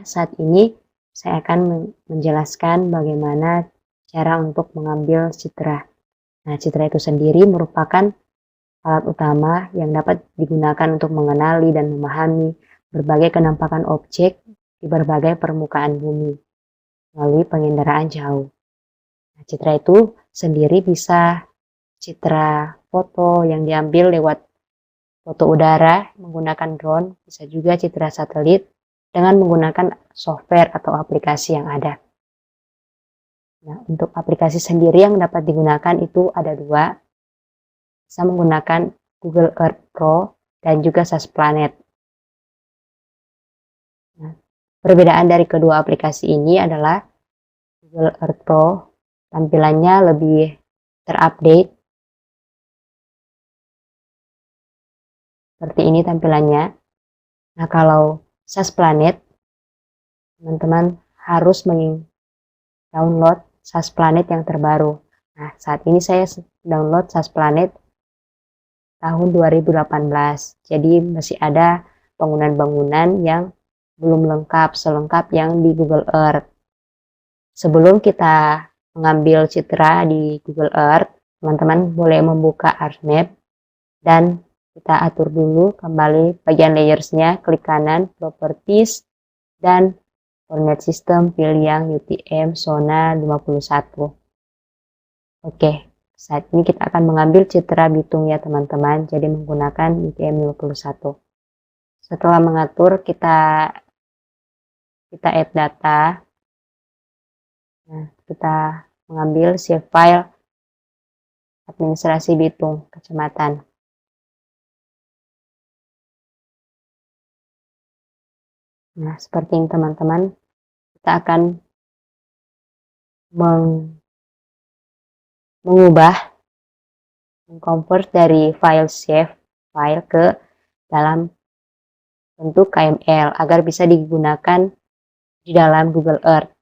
Saat ini saya akan menjelaskan bagaimana cara untuk mengambil citra. Nah, citra itu sendiri merupakan alat utama yang dapat digunakan untuk mengenali dan memahami berbagai kenampakan objek di berbagai permukaan bumi melalui penginderaan jauh. Nah, citra itu sendiri bisa citra foto yang diambil lewat foto udara menggunakan drone, bisa juga citra satelit dengan menggunakan software atau aplikasi yang ada. Nah, untuk aplikasi sendiri yang dapat digunakan itu ada dua, bisa menggunakan Google Earth Pro dan juga SAS Planet. Nah, perbedaan dari kedua aplikasi ini adalah Google Earth Pro tampilannya lebih terupdate. Seperti ini tampilannya. Nah, kalau SAS Planet, teman-teman harus download SAS Planet yang terbaru. Nah, saat ini saya download SAS Planet tahun 2018. Jadi masih ada bangunan-bangunan yang belum lengkap selengkap yang di Google Earth. Sebelum kita mengambil citra di Google Earth, teman-teman boleh membuka ArcMap dan kita atur dulu kembali bagian layersnya, klik kanan, properties, dan coordinate system, pilih yang UTM zona 51. Oke, saat ini kita akan mengambil citra Bitung ya teman-teman, jadi menggunakan UTM 51. Setelah mengatur, kita add data. Nah, kita mengambil save file administrasi Bitung, kecamatan. Nah, seperti ini teman-teman, kita akan mengconvert dari file save file ke dalam bentuk KML agar bisa digunakan di dalam Google Earth.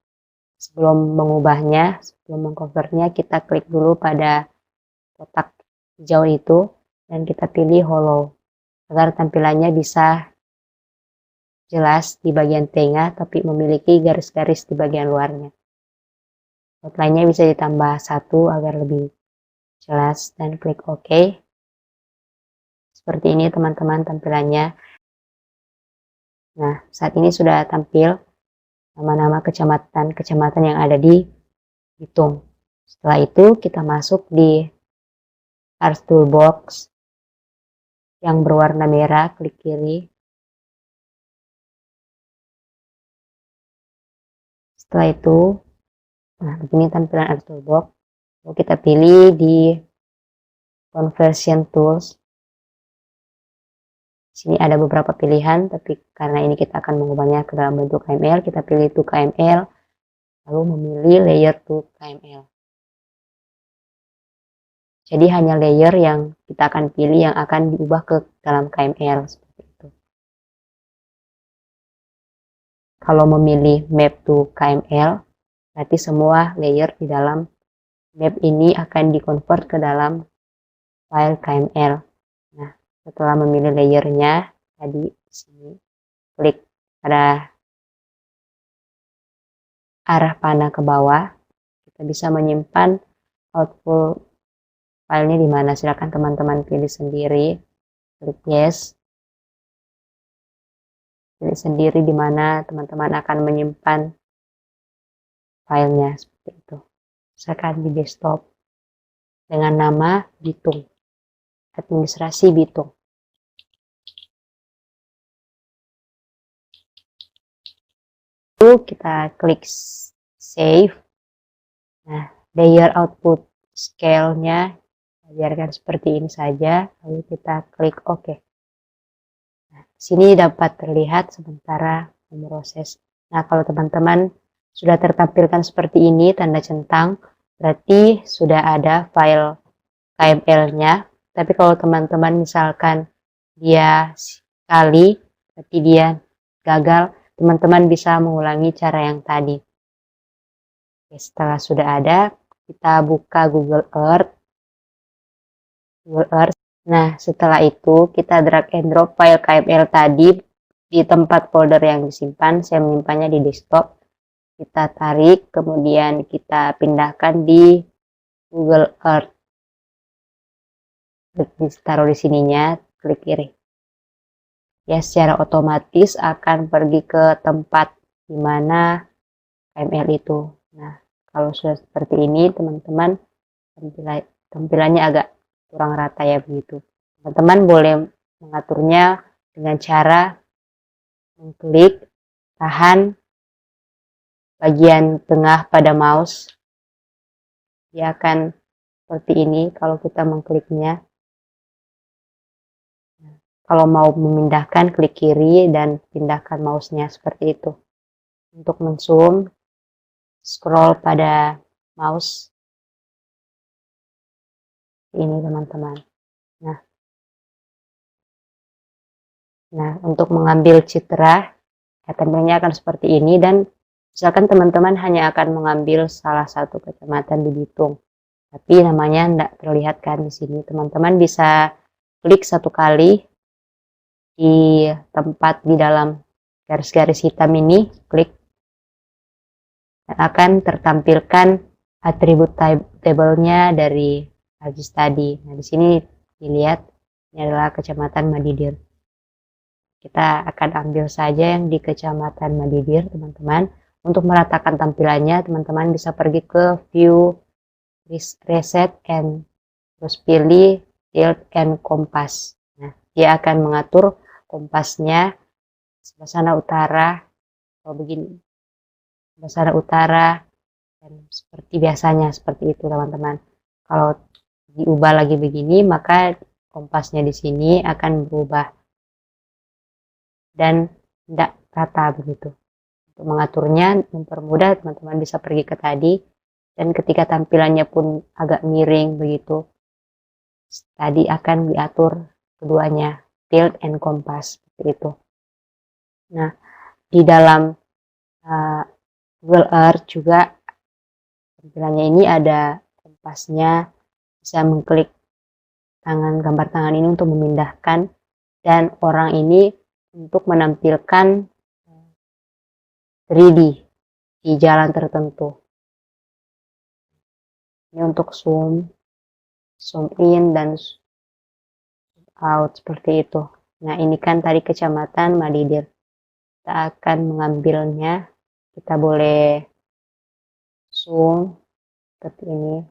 Sebelum mengubahnya, sebelum mengconvertnya, kita klik dulu pada kotak hijau itu dan kita pilih hollow agar tampilannya bisa jelas di bagian tengah tapi memiliki garis-garis di bagian luarnya. Outline-nya bisa ditambah 1 agar lebih jelas dan klik OK. Seperti ini teman-teman tampilannya. Nah, saat ini sudah tampil nama-nama kecamatan yang ada di Bitung. Setelah itu kita masuk di Art Toolbox yang berwarna merah, klik kiri. Setelah itu, nah begini tampilan Art Toolbox. Lalu kita pilih di Conversion Tools. Sini ada beberapa pilihan, tapi karena ini kita akan mengubahnya ke dalam bentuk KML, kita pilih to KML, lalu memilih layer to KML. Jadi hanya layer yang kita akan pilih yang akan diubah ke dalam KML, seperti itu. Kalau memilih map to KML, berarti semua layer di dalam map ini akan dikonvert ke dalam file KML. Nah, setelah memilih layernya, tadi di sini klik pada arah panah ke bawah, kita bisa menyimpan output filenya di mana. Silakan teman-teman pilih sendiri, klik yes. Pilih sendiri di mana teman-teman akan menyimpan filenya, seperti itu. Misalkan di desktop dengan nama Bitung, administrasi Bitung. Lalu kita klik save. Nah, layer output scale-nya biarkan seperti ini saja, lalu kita klik OK. Nah, sini dapat terlihat sementara memproses. Nah, kalau teman-teman sudah tertampilkan seperti ini, tanda centang, berarti sudah ada file KML-nya. Tapi kalau teman-teman misalkan dia sekali, berarti dia gagal, teman-teman bisa mengulangi cara yang tadi. Oke, setelah sudah ada, kita buka Google Earth. Nah, setelah itu kita drag and drop file KML tadi di tempat folder yang disimpan. Saya menyimpannya di desktop. Kita tarik, kemudian kita pindahkan di Google Earth. Taruh di sininya, klik kiri. Ya, secara otomatis akan pergi ke tempat di mana KML itu. Nah, kalau sudah seperti ini, teman-teman, tampilannya agak kurang rata ya begitu. Teman-teman boleh mengaturnya dengan cara mengklik, tahan bagian tengah pada mouse. Dia akan seperti ini kalau kita mengkliknya. Kalau mau memindahkan, klik kiri dan pindahkan mouse-nya seperti itu. Untuk men-zoom, scroll pada mouse ini teman-teman. Nah, untuk mengambil citra, tampilannya akan seperti ini, dan misalkan teman-teman hanya akan mengambil salah satu kecamatan di Bitung, tapi namanya tidak terlihat kan di sini. Teman-teman bisa klik satu kali di tempat di dalam garis-garis hitam ini, klik, dan akan tertampilkan atribut tabelnya dari Ajis tadi. Nah, di sini dilihat ini adalah Kecamatan Madidir. Kita akan ambil saja yang di Kecamatan Madidir, teman-teman. Untuk meratakan tampilannya, teman-teman bisa pergi ke View, Reset, and terus pilih Tilt and Compass. Nah, dia akan mengatur kompasnya sebelah sana utara, atau begini, sebelah sana utara, dan seperti biasanya, seperti itu teman-teman. Kalau diubah lagi begini, maka kompasnya di sini akan berubah dan tidak rata begitu. Untuk mengaturnya, mempermudah, teman-teman bisa pergi ke tadi, dan ketika tampilannya pun agak miring begitu, tadi akan diatur keduanya, tilt and compass, seperti itu. Nah, di dalam Google Earth juga tampilannya ini ada kompasnya, bisa mengklik gambar tangan ini untuk memindahkan, dan orang ini untuk menampilkan 3D di jalan tertentu. Ini untuk zoom in dan zoom out seperti itu. Nah, ini kan tadi Kecamatan Madidir. Kita akan mengambilnya. Kita boleh zoom seperti ini.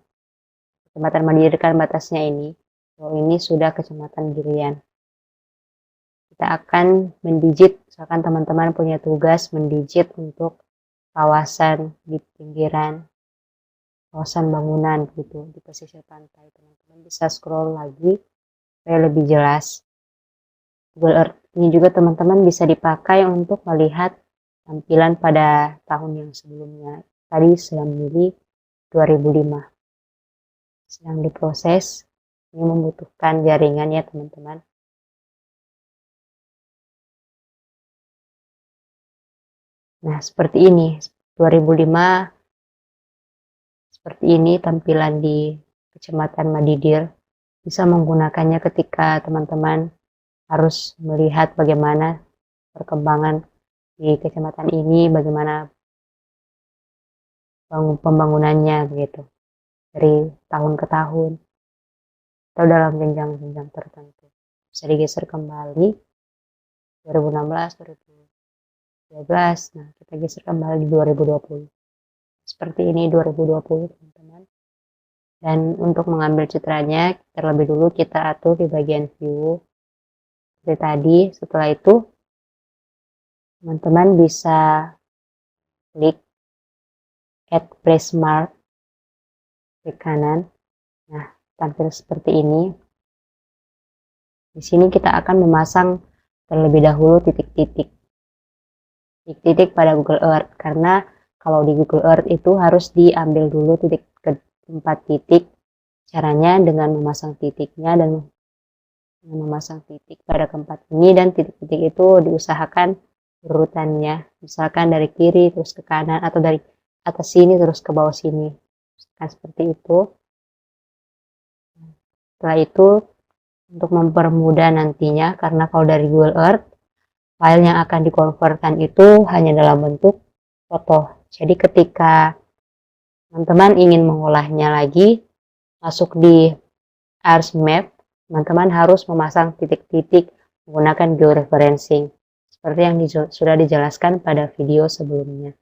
Kecamatan Madidir kan batasnya ini. So, ini sudah Kecamatan Girian. Kita akan mendigit, misalkan teman-teman punya tugas mendigit untuk kawasan di pinggiran, kawasan bangunan gitu, di pesisir pantai. Teman-teman bisa scroll lagi supaya lebih jelas. Google Earth ini juga teman-teman bisa dipakai untuk melihat tampilan pada tahun yang sebelumnya. Tadi 9 Juli 2005. Sedang diproses. Ini membutuhkan jaringan ya teman-teman. Nah, seperti ini. 2005 seperti ini tampilan di Kecamatan Madidir. Bisa menggunakannya ketika teman-teman harus melihat bagaimana perkembangan di kecamatan ini, bagaimana pembangunannya begitu dari tahun ke tahun atau dalam jenjang-jenjang tertentu. Bisa digeser kembali 2016, 2012. Nah, kita geser kembali di 2020. Seperti ini 2020 teman-teman. Dan untuk mengambil citranya, terlebih dulu kita atur di bagian view seperti tadi. Setelah itu teman-teman bisa klik add place mark, klik kanan. Nah, tampil seperti ini. Di sini kita akan memasang terlebih dahulu titik-titik pada Google Earth, karena kalau di Google Earth itu harus diambil dulu titik ke 4 titik. Caranya dengan memasang titiknya dan memasang titik pada keempat ini, dan titik-titik itu diusahakan urutannya, misalkan dari kiri terus ke kanan atau dari atas sini terus ke bawah sini, seperti itu. Setelah itu, untuk mempermudah nantinya, karena kalau dari Google Earth file yang akan dikonvertkan itu hanya dalam bentuk foto. Jadi ketika teman-teman ingin mengolahnya lagi, masuk di ArcMap, teman-teman harus memasang titik-titik menggunakan georeferencing, seperti yang sudah dijelaskan pada video sebelumnya.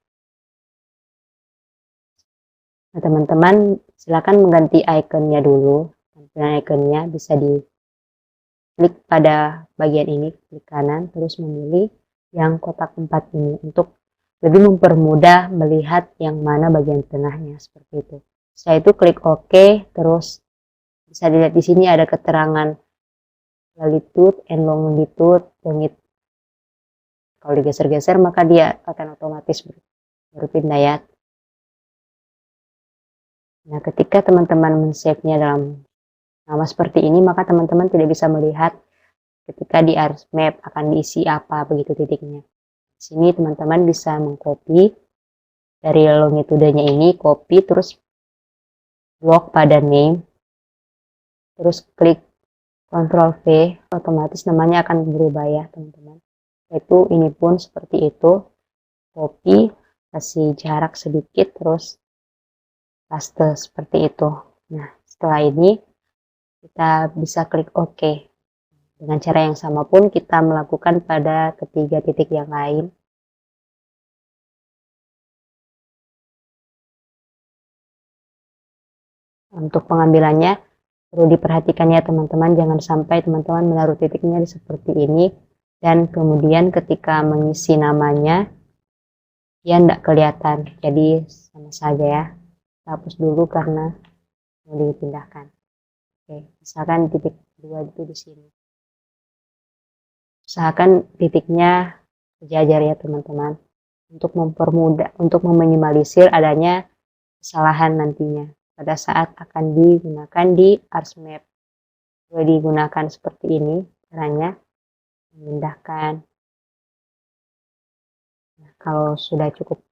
Nah, teman-teman silakan mengganti ikonnya dulu. Tampilan ikonnya bisa diklik pada bagian ini, klik kanan, terus memilih yang kotak 4 ini untuk lebih mempermudah melihat yang mana bagian tengahnya, seperti itu. Setelah itu klik OK, terus bisa dilihat di sini ada keterangan latitude and longitude. Kalau digeser-geser maka dia akan otomatis berpindah ya. Nah, ketika teman-teman men-save-nya dalam nama seperti ini, maka teman-teman tidak bisa melihat ketika di ArcMap akan diisi apa begitu titiknya. Di sini teman-teman bisa mengcopy dari longitude-nya ini, copy terus blok pada name, terus klik Ctrl V, otomatis namanya akan berubah ya teman-teman. Itu ini pun seperti itu, copy, kasih jarak sedikit, terus paste seperti itu. Nah, setelah ini kita bisa klik OK. Dengan cara yang sama pun kita melakukan pada ketiga titik yang lain. Untuk pengambilannya perlu diperhatikan ya teman-teman, jangan sampai teman-teman menaruh titiknya seperti ini dan kemudian ketika mengisi namanya ya tidak kelihatan, jadi sama saja ya. Kita hapus dulu karena mau dipindahkan. Oke, misalkan titik 2 itu di sini. Usahakan titiknya sejajar ya teman-teman, untuk mempermudah, untuk meminimalisir adanya kesalahan nantinya pada saat akan digunakan di ArcMap. Boleh digunakan seperti ini caranya, memindahkan. Nah, kalau sudah cukup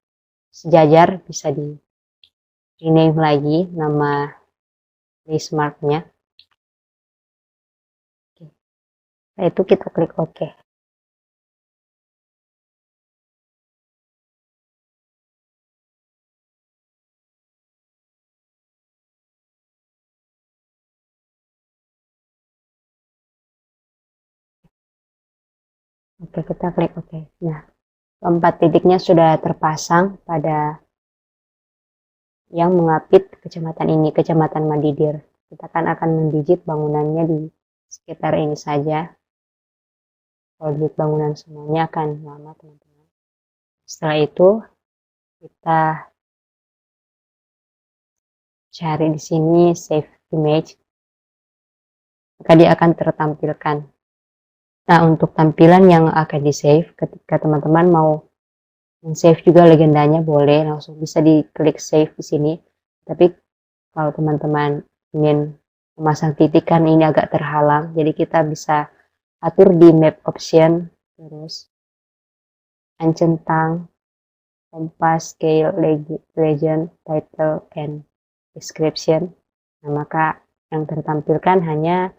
sejajar bisa di rename lagi nama listmarknya. Setelah itu kita klik OK. Oke, kita klik OK. Nah, keempat titiknya sudah terpasang pada yang mengapit kecamatan ini, Kecamatan Madidir. Kita akan mendigit bangunannya di sekitar ini saja. Kalau digit bangunan semuanya akan lama teman-teman. Setelah itu kita cari di sini save image, maka dia akan tertampilkan. Nah, untuk tampilan yang akan di save, ketika teman-teman mau save juga legendanya, boleh langsung bisa diklik save di sini. Tapi kalau teman-teman ingin memasang titik kan ini agak terhalang, jadi kita bisa atur di map option, terus centang, kompas, scale, legend, title, and description. Nah, maka yang tertampilkan hanya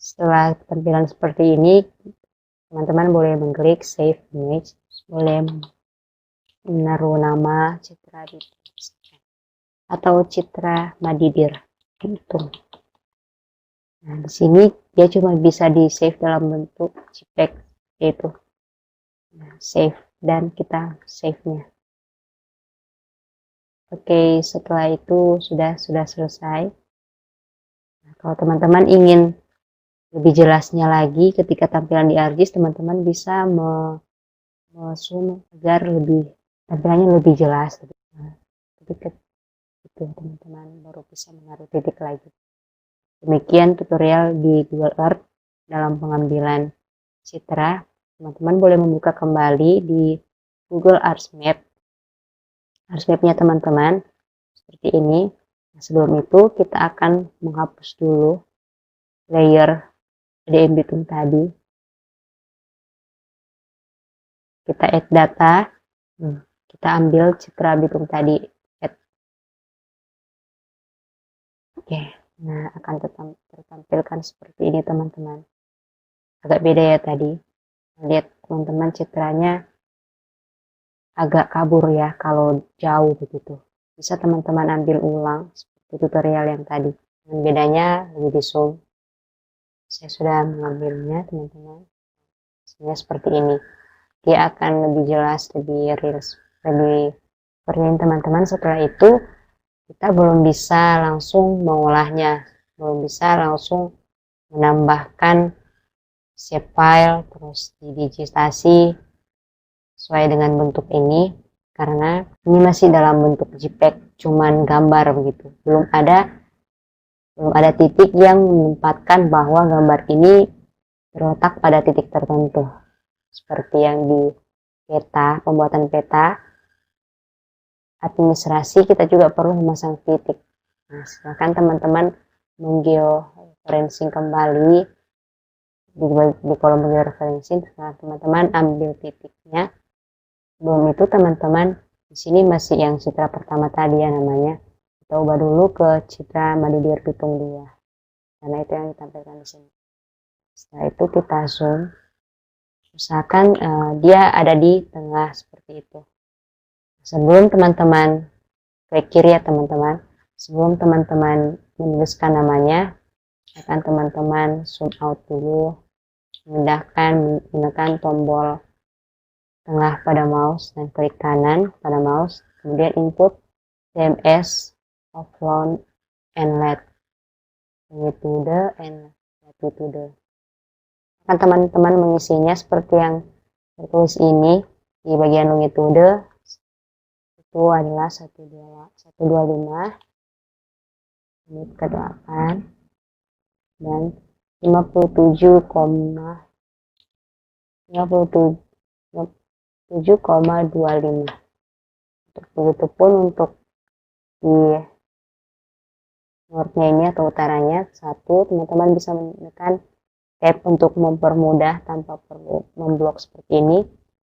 setelah tampilan seperti ini, teman-teman boleh mengklik save image, boleh menaruh nama Citra atau Citra Madidir gitu. Nah, di sini dia cuma bisa di save dalam bentuk JPEG itu. Nah, save dan kita save-nya. Oke, setelah itu sudah selesai. Nah, kalau teman-teman ingin lebih jelasnya lagi ketika tampilan di ArcGIS, teman-teman bisa zoom agar tampilannya lebih jelas. Nah, ketika itu teman-teman baru bisa menaruh titik lagi. Demikian tutorial di Google Earth dalam pengambilan citra. Teman-teman boleh membuka kembali di Google ArcMap. ArcMap-nya teman-teman seperti ini. Nah, sebelum itu kita akan menghapus dulu layer ADM Bitung tadi. Kita add data. Kita ambil citra Bitung tadi. Oke. Nah, akan tertampilkan seperti ini teman-teman. Agak beda ya tadi. Lihat teman-teman citranya agak kabur ya kalau jauh begitu. Bisa teman-teman ambil ulang seperti tutorial yang tadi. Dan bedanya lebih di zoom. Saya sudah mengambilnya teman-teman. Hasilnya seperti ini. Dia akan lebih jelas, lebih real, lebih seperti teman-teman. Setelah itu kita belum bisa langsung mengolahnya, belum bisa langsung menambahkan shape file terus didigitasi sesuai dengan bentuk ini, karena ini masih dalam bentuk JPEG, cuman gambar begitu, belum ada titik yang menempatkan bahwa gambar ini terletak pada titik tertentu seperti yang di peta, pembuatan peta administrasi. Kita juga perlu memasang titik. Nah, silakan teman-teman menggeoreferencing kembali di kolom georeferencing. Setelah teman-teman ambil titiknya, belum itu teman-teman di sini masih yang citra pertama tadi ya namanya. Kita ubah dulu ke citra Madidir Pitung 2 karena itu yang ditampilkan di sini. Setelah itu kita zoom, usahakan dia ada di tengah seperti itu. Sebelum teman-teman klik kiri ya teman-teman, sebelum teman-teman menuliskan namanya, akan teman-teman zoom out dulu, menggunakan tombol tengah pada mouse dan klik kanan pada mouse, kemudian input CMS, offload, and longitude and latitude. Akan teman-teman mengisinya seperti yang tertulis ini. Di bagian longitude itu adalah 125 menit ke 8 dan 57,25. Begitupun untuk di northnya ini atau utaranya satu, teman-teman bisa menekan tab untuk mempermudah tanpa perlu memblok seperti ini.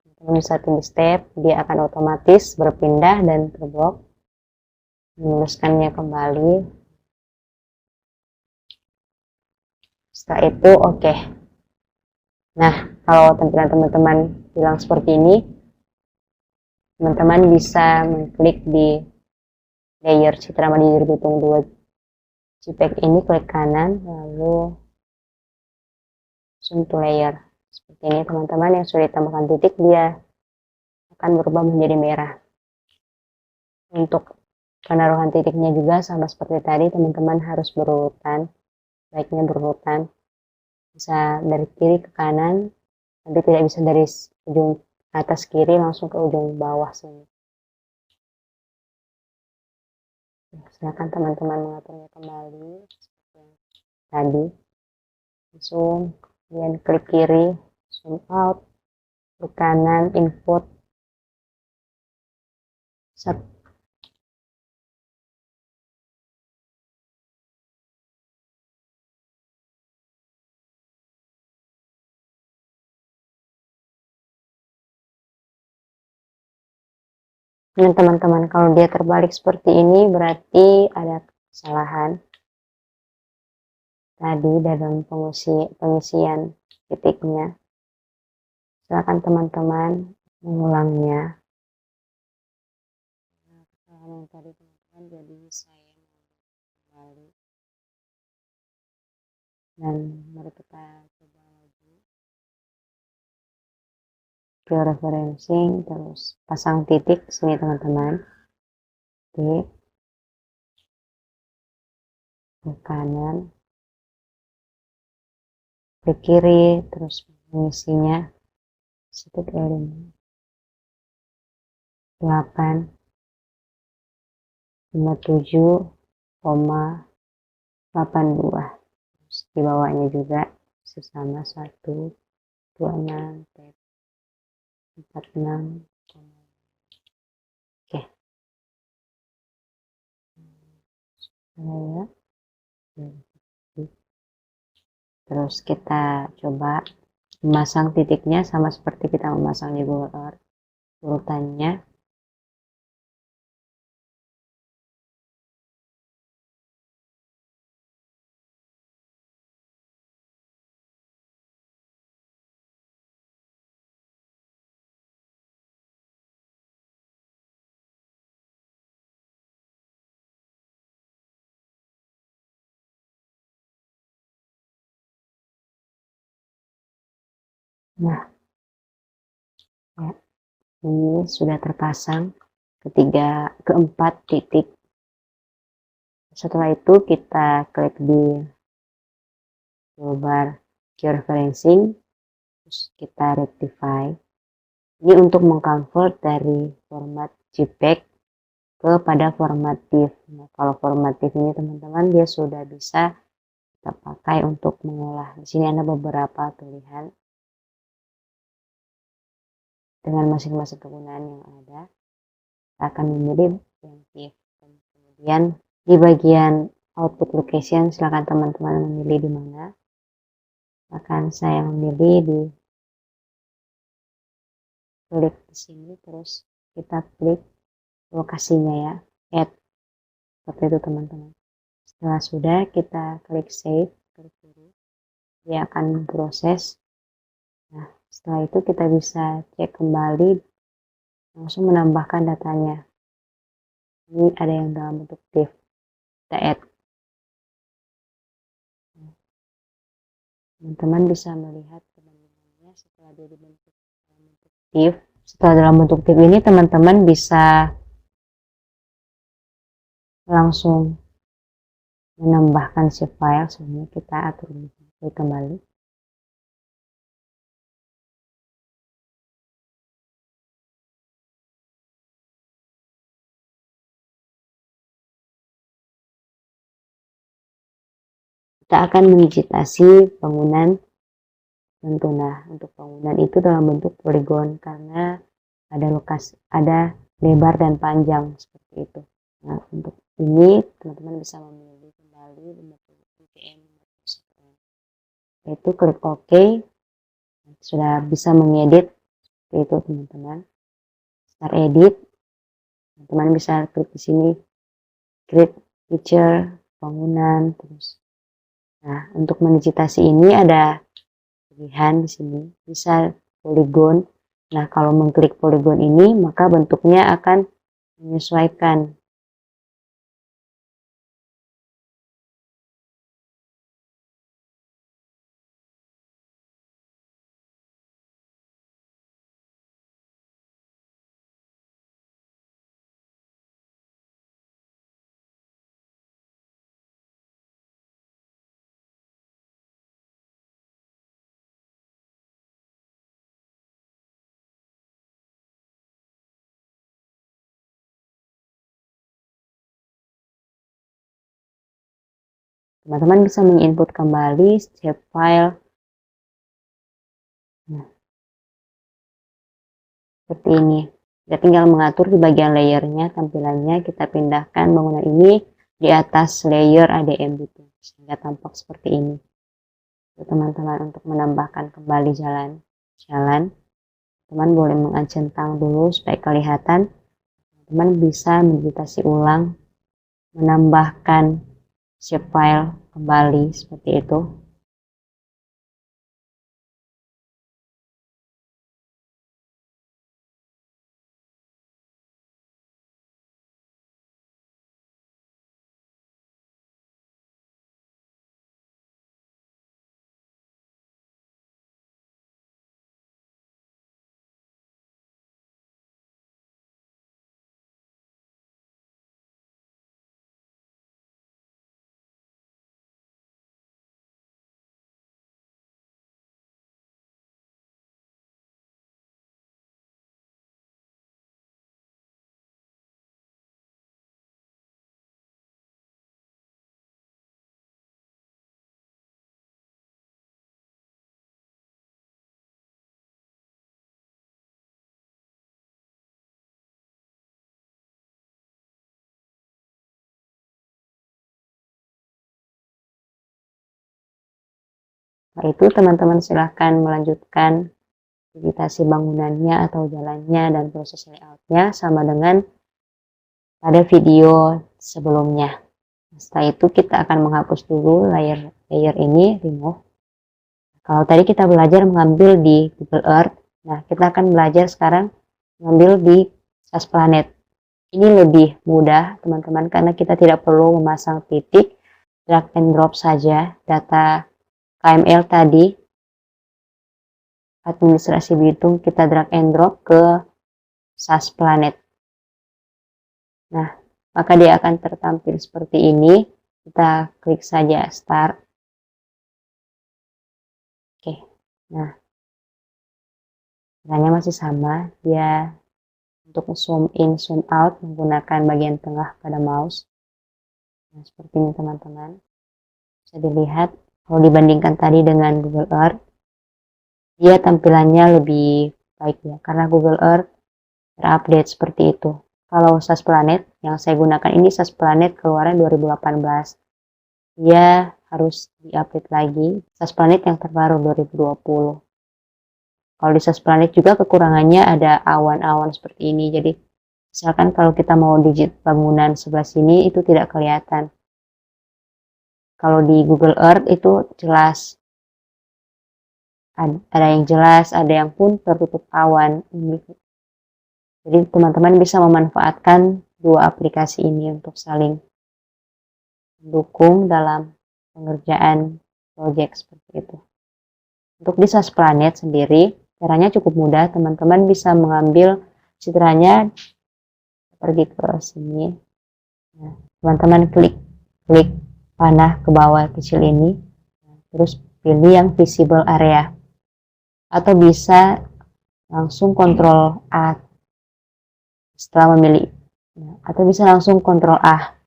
Teman-teman bisa pilih step, dia akan otomatis berpindah dan terblok. Menuliskannya kembali. Setelah itu oke. Nah, kalau tampilan teman-teman hilang seperti ini, teman-teman bisa mengklik di layer Citra Madidir Pitung 2 JPEG ini, klik kanan, lalu zoom to layer. Seperti ini teman-teman, yang sudah ditambahkan titik, dia akan berubah menjadi merah. Untuk penaruhan titiknya juga sama seperti tadi, teman-teman harus berurutan, baiknya berurutan. Bisa dari kiri ke kanan, tapi tidak bisa dari ujung atas kiri langsung ke ujung bawah sini. Silakan teman-teman mengaturnya kembali seperti yang tadi. Zoom, kemudian klik kiri, zoom out, klik kanan, input. Dan teman-teman, kalau dia terbalik seperti ini berarti ada kesalahan tadi dalam pengisian titiknya. Silakan teman-teman mengulangnya. Kesalahan yang tadi teman-teman, jadi saya kembali dan mari kita coba lagi georeferencing, terus pasang titik sini teman-teman, titik ke kanan, klik kiri, terus mengisinya 1,57,82. Terus di bawahnya juga sesama 126 46. Oke. Terus kita coba memasang titiknya sama seperti kita memasang di Google Earth, urutannya. Nah, ya, ini sudah terpasang keempat titik. Setelah itu kita klik di toolbar georeferencing, terus kita rectify. Ini untuk mengconvert dari format JPEG kepada format TIFF. Nah, kalau format TIFF ini teman-teman dia sudah bisa kita pakai untuk mengolah. Di sini ada beberapa pilihan dengan masing-masing kegunaan yang ada. Kita akan memilih yang TIFF. Kemudian di bagian output location silakan teman-teman memilih di mana. Akan saya memilih di klik di sini, terus kita klik lokasinya ya, add, seperti itu teman-teman. Setelah sudah kita klik save, klik kiri, dia akan proses. Nah, setelah itu kita bisa cek kembali, langsung menambahkan datanya. Ini ada yang dalam bentuk TIFF, kita add. Teman-teman bisa melihat perbandingannya setelah dia dibentuk dalam bentuk TIFF. Setelah dalam bentuk TIFF ini teman-teman bisa langsung menambahkan shape file. Sebenarnya kita atur kembali. Kita akan mengeditasi bangunan tentu. Nah, untuk bangunan itu dalam bentuk poligon karena ada lebar dan panjang seperti itu. Nah, untuk ini teman-teman bisa memilih kembali bentuk UTM. Itu klik OK. Sudah bisa mengedit seperti itu teman-teman. Start edit. Teman-teman bisa klik di sini, create picture bangunan terus. Nah, untuk mendigitasi ini ada pilihan di sini, bisa poligon. Nah, kalau mengklik poligon ini, maka bentuknya akan menyesuaikan. Teman-teman bisa menginput kembali shape file. Nah, seperti ini. Kita tinggal mengatur di bagian layernya, tampilannya kita pindahkan bangunan ini di atas layer ADM gitu, sehingga tampak seperti ini. Teman-teman untuk menambahkan kembali jalan, teman boleh mengacentang dulu supaya kelihatan. Teman bisa meditasi ulang, menambahkan shape file kembali seperti itu. Setelah itu teman-teman silahkan melanjutkan meditasi bangunannya atau jalannya dan proses layoutnya sama dengan pada video sebelumnya. Setelah itu kita akan menghapus dulu layer ini, remove. Kalau tadi kita belajar mengambil di Google Earth, nah kita akan belajar sekarang mengambil di SAS Planet. Ini lebih mudah teman-teman karena kita tidak perlu memasang titik, drag and drop saja data KML tadi administrasi Bitung, kita drag and drop ke SAS Planet. Nah, maka dia akan tertampil seperti ini. Kita klik saja start. Oke, nah caranya masih sama. Dia untuk zoom in, zoom out menggunakan bagian tengah pada mouse. Nah, seperti ini teman-teman. Bisa dilihat kalau dibandingkan tadi dengan Google Earth, dia tampilannya lebih baik ya, karena Google Earth terupdate seperti itu. Kalau SAS Planet yang saya gunakan ini SAS Planet keluaran 2018. Dia harus diupdate lagi SAS Planet yang terbaru 2020. Kalau di SAS Planet juga kekurangannya ada awan-awan seperti ini. Jadi misalkan kalau kita mau digit bangunan sebelah sini itu tidak kelihatan. Kalau di Google Earth itu jelas. Ada yang jelas, ada yang pun tertutup awan. Jadi teman-teman bisa memanfaatkan dua aplikasi ini untuk saling mendukung dalam pengerjaan proyek seperti itu. Untuk di SAS Planet sendiri, caranya cukup mudah. Teman-teman bisa mengambil citranya, pergi ke sini. Nah, teman-teman klik panah ke bawah kecil ini, terus pilih yang visible area. Atau bisa langsung Ctrl A setelah memilih. Atau bisa langsung Ctrl A.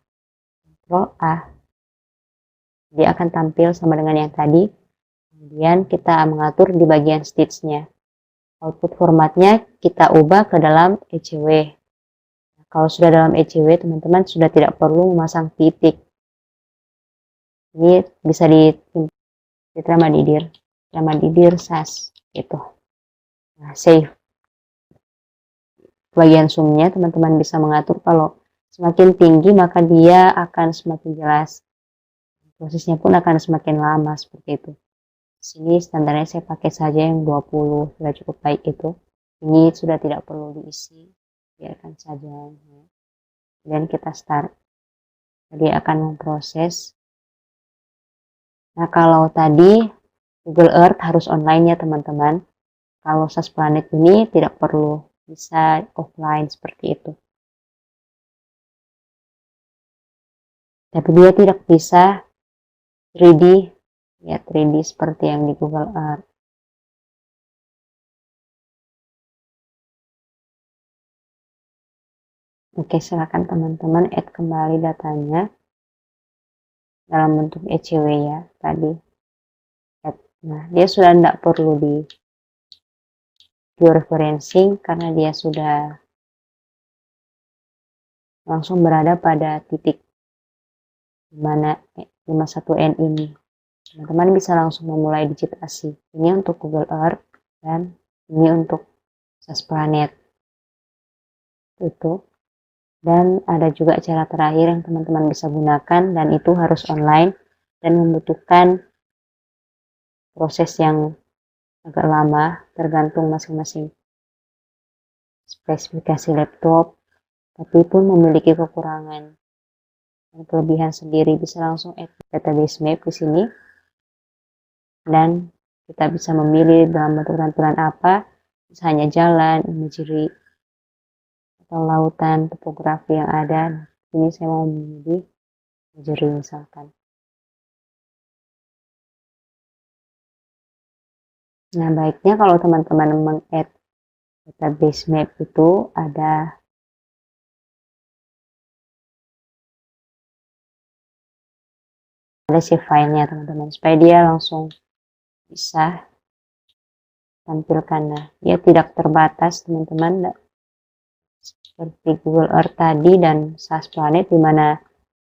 Ctrl A. Dia akan tampil sama dengan yang tadi. Kemudian kita mengatur di bagian stitch-nya. Output formatnya kita ubah ke dalam ECW. Kalau sudah dalam ECW, teman-teman sudah tidak perlu memasang titik. Ini bisa di Ramadidir SAS gitu. Nah, save. Bagian zoom-nya teman-teman bisa mengatur kalau semakin tinggi maka dia akan semakin jelas. Prosesnya pun akan semakin lama seperti itu. Sini standarnya saya pakai saja yang 20, sudah cukup baik itu. Ini sudah tidak perlu diisi, biarkan saja. Dan kita start. Dia akan memproses. Nah, kalau tadi Google Earth harus online ya teman-teman. Kalau SAS Planet ini tidak perlu, bisa offline seperti itu. Tapi dia tidak bisa 3D, ya 3D seperti yang di Google Earth. Oke, silakan teman-teman add kembali datanya dalam bentuk ECW ya tadi. Nah, dia sudah tidak perlu di georeferencing karena dia sudah langsung berada pada titik di mana 51N ini. Teman-teman bisa langsung memulai digitasi. Ini untuk Google Earth dan ini untuk SAS Planet. Itu. Dan ada juga cara terakhir yang teman-teman bisa gunakan dan itu harus online dan membutuhkan proses yang agak lama tergantung masing-masing spesifikasi laptop, tapi pun memiliki kekurangan dan kelebihan sendiri. Bisa langsung add database map di sini dan kita bisa memilih dalam bentuk tampilan apa, misalnya jalan, imagery, atau lautan, topografi yang ada. Ini saya mau memilih imagery misalkan. Nah, baiknya kalau teman-teman meng-add database map itu ada save filenya teman-teman, supaya dia langsung bisa tampilkan. Nah, dia tidak terbatas teman-teman, seperti Google Earth tadi dan SAS Planet, di mana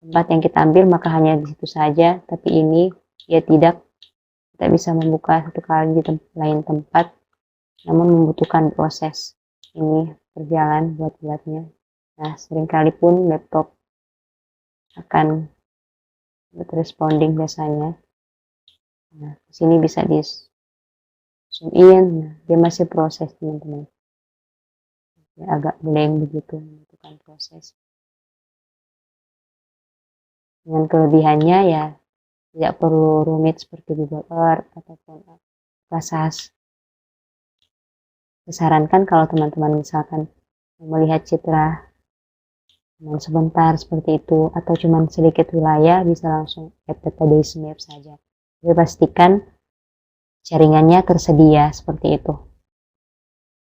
tempat yang kita ambil maka hanya di situ saja, tapi ini dia tidak. Kita bisa membuka satu kali di lain tempat, namun membutuhkan proses ini berjalan buat-buatnya. Nah, seringkali pun laptop akan not responding biasanya. Nah, di sini bisa di zoom in. Nah, dia masih proses teman-teman. Ya, agak blank begitu, membutuhkan proses. Dengan kelebihannya ya tidak perlu rumit seperti Google Earth ataupun SAS. disarankan kalau teman-teman misalkan melihat citra cuman sebentar seperti itu atau cuman sedikit wilayah, bisa langsung add database map saja. Jadi pastikan jaringannya tersedia seperti itu.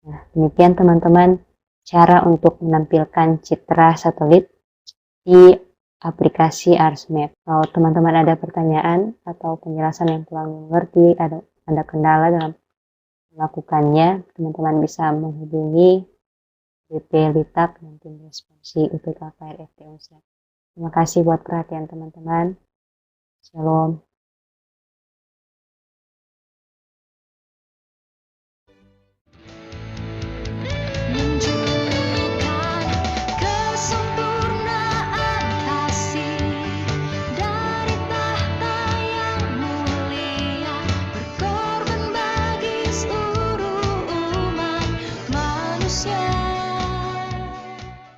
Nah, demikian teman-teman cara untuk menampilkan citra satelit di aplikasi ArsMap. Kalau teman-teman ada pertanyaan atau penjelasan yang kurang mengerti, ada kendala dalam melakukannya, teman-teman bisa menghubungi BP Litak dan tim responsi UPK KRFT Unsur. Terima kasih buat perhatian teman-teman. Shalom.